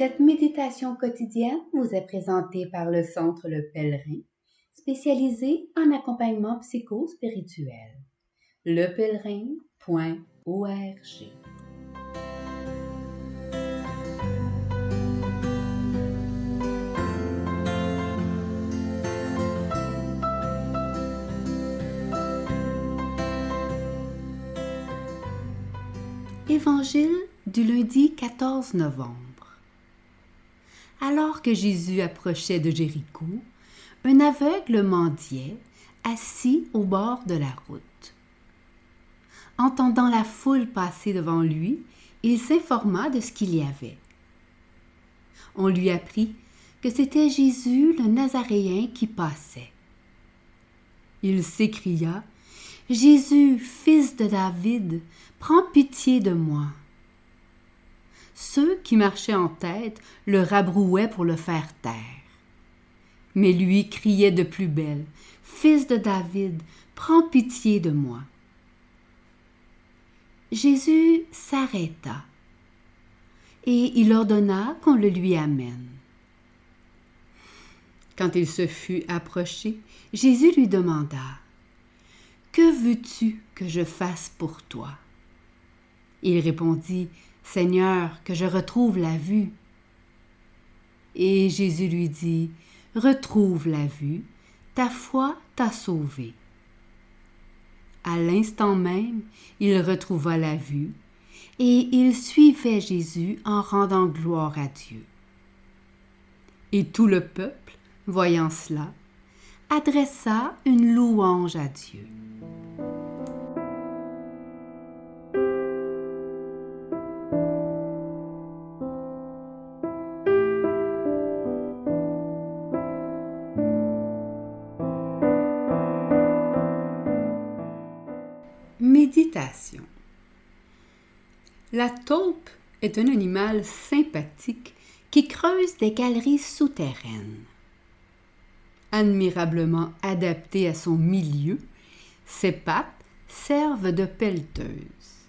Cette méditation quotidienne vous est présentée par le Centre Le Pèlerin, spécialisé en accompagnement psycho-spirituel. lepèlerin.org. Évangile du lundi 14 novembre. Alors que Jésus approchait de Jéricho, un aveugle mendiait, assis au bord de la route. Entendant la foule passer devant lui, il s'informa de ce qu'il y avait. On lui apprit que c'était Jésus le Nazaréen qui passait. Il s'écria : « Jésus, fils de David, prends pitié de moi. » Ceux qui marchaient en tête le rabrouaient pour le faire taire. Mais lui criait de plus belle : « Fils de David, prends pitié de moi. » Jésus s'arrêta et il ordonna qu'on le lui amène. Quand il se fut approché, Jésus lui demanda : « Que veux-tu que je fasse pour toi ?» Il répondit : « Seigneur, que je retrouve la vue. » Et Jésus lui dit : « Retrouve la vue, ta foi t'a sauvé. » À l'instant même, il retrouva la vue, et il suivait Jésus en rendant gloire à Dieu. Et tout le peuple, voyant cela, adressa une louange à Dieu. Méditation. La taupe est un animal sympathique qui creuse des galeries souterraines. Admirablement adapté à son milieu, ses pattes servent de pelleteuses.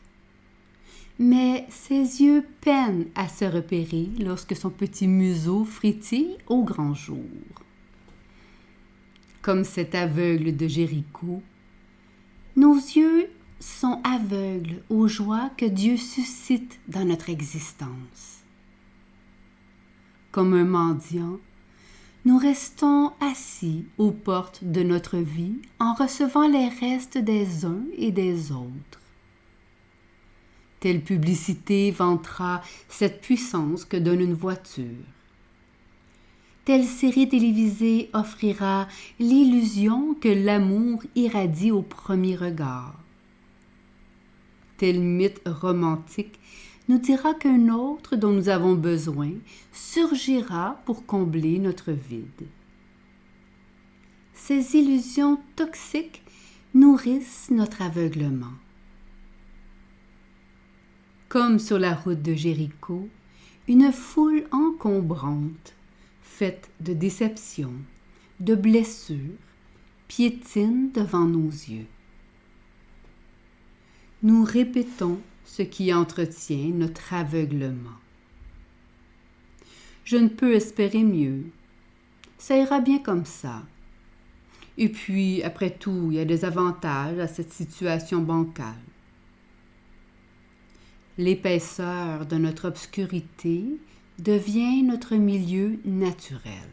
Mais ses yeux peinent à se repérer lorsque son petit museau frétille au grand jour. Comme cet aveugle de Jéricho, nos yeux sont aveugles aux joies que Dieu suscite dans notre existence. Comme un mendiant, nous restons assis aux portes de notre vie en recevant les restes des uns et des autres. Telle publicité vantera cette puissance que donne une voiture. Telle série télévisée offrira l'illusion que l'amour irradie au premier regard. Tel mythe romantique nous dira qu'un autre dont nous avons besoin surgira pour combler notre vide. Ces illusions toxiques nourrissent notre aveuglement. Comme sur la route de Jéricho, une foule encombrante, faite de déceptions, de blessures, piétine devant nos yeux. Nous répétons ce qui entretient notre aveuglement. Je ne peux espérer mieux. Ça ira bien comme ça. Et puis, après tout, il y a des avantages à cette situation bancale. L'épaisseur de notre obscurité devient notre milieu naturel.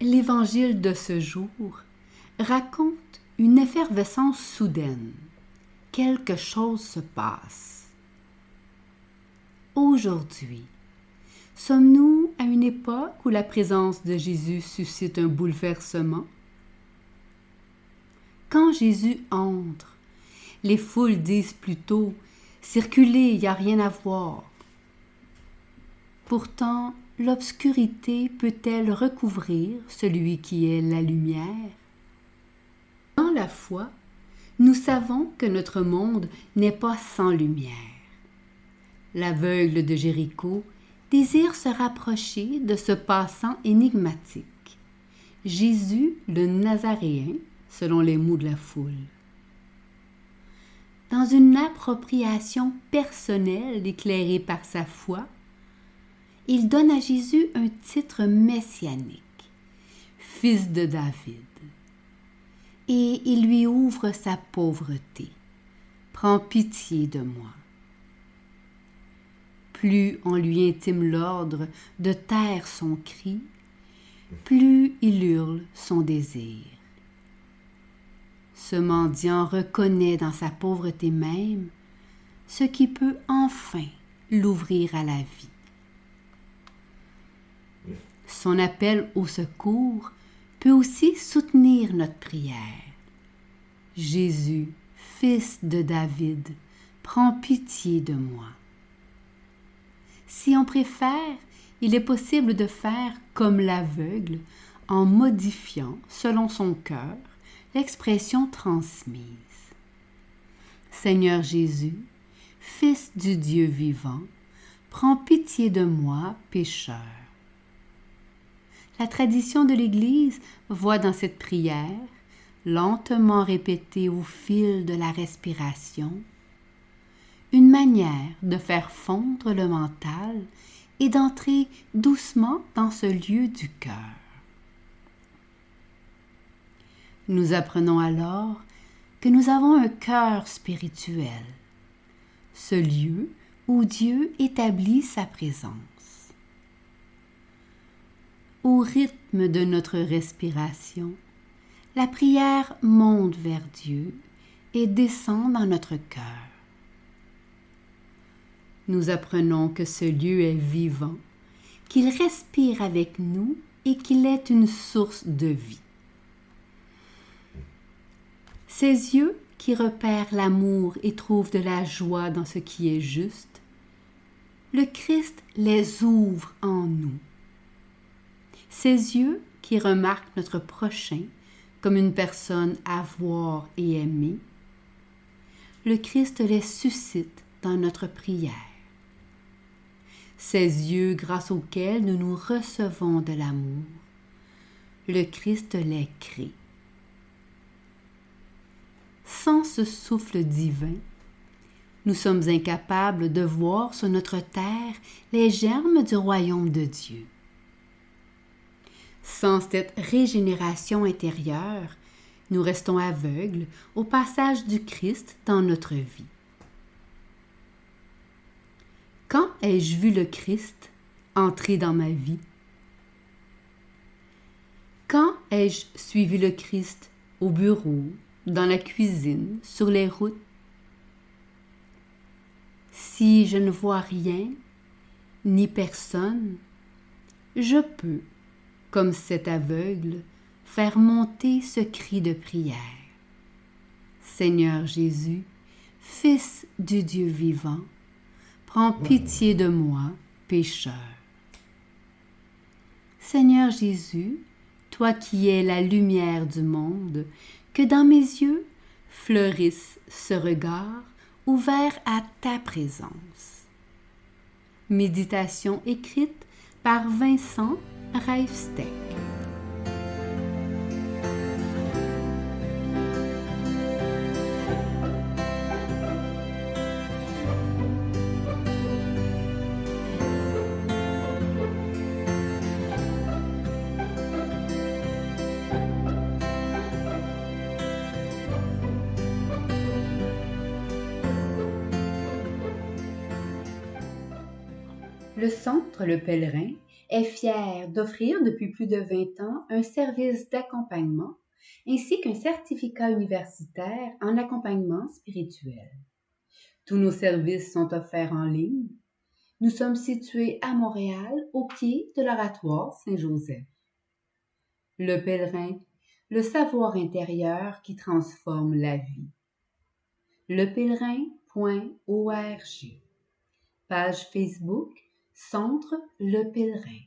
L'évangile de ce jour raconte une effervescence soudaine. Quelque chose se passe. Aujourd'hui, sommes-nous à une époque où la présence de Jésus suscite un bouleversement? Quand Jésus entre, les foules disent plutôt « Circulez, il n'y a rien à voir ». Pourtant, l'obscurité peut-elle recouvrir celui qui est la lumière? Dans la foi, nous savons que notre monde n'est pas sans lumière. L'aveugle de Jéricho désire se rapprocher de ce passant énigmatique, Jésus le Nazaréen, selon les mots de la foule. dans une appropriation personnelle éclairée par sa foi, il donne à Jésus un titre messianique, fils de David, et il lui ouvre sa pauvreté. Prends pitié de moi. Plus on lui intime l'ordre de taire son cri, plus il hurle son désir. Ce mendiant reconnaît dans sa pauvreté même ce qui peut enfin l'ouvrir à la vie. Son appel au secours peut aussi soutenir notre prière. Jésus, fils de David, prends pitié de moi. Si on préfère, il est possible de faire comme l'aveugle en modifiant, selon son cœur, l'expression transmise. Seigneur Jésus, Fils du Dieu vivant, prends pitié de moi, pécheur. La tradition de l'Église voit dans cette prière, lentement répétée au fil de la respiration, une manière de faire fondre le mental et d'entrer doucement dans ce lieu du cœur. Nous apprenons alors que nous avons un cœur spirituel, ce lieu où Dieu établit sa présence. Au rythme de notre respiration, la prière monte vers Dieu et descend dans notre cœur. Nous apprenons que ce lieu est vivant, qu'il respire avec nous et qu'il est une source de vie. Ses yeux qui repèrent l'amour et trouvent de la joie dans ce qui est juste, le Christ les ouvre en nous. Ses yeux qui remarquent notre prochain comme une personne à voir et aimer, le Christ les suscite dans notre prière. Ces yeux grâce auxquels nous nous recevons de l'amour, le Christ les crée. Sans ce souffle divin, nous sommes incapables de voir sur notre terre les germes du royaume de Dieu. Sans cette régénération intérieure, nous restons aveugles au passage du Christ dans notre vie. Quand ai-je vu le Christ entrer dans ma vie? Quand ai-je suivi le Christ au bureau, dans la cuisine, sur les routes? Si je ne vois rien, ni personne, je peux, comme cet aveugle, faire monter ce cri de prière. Seigneur Jésus, Fils du Dieu vivant, prends pitié de moi, pécheur. Seigneur Jésus, toi qui es la lumière du monde, que dans mes yeux fleurisse ce regard ouvert à ta présence. Méditation écrite par Vincent Reifsteck. Le Centre Le Pèlerin est fier d'offrir depuis plus de 20 ans un service d'accompagnement ainsi qu'un certificat universitaire en accompagnement spirituel. Tous nos services sont offerts en ligne. Nous sommes situés à Montréal, au pied de l'Oratoire Saint-Joseph. Le Pèlerin, le savoir intérieur qui transforme la vie. lepèlerin.org. Page Facebook Centre Le Pèlerin.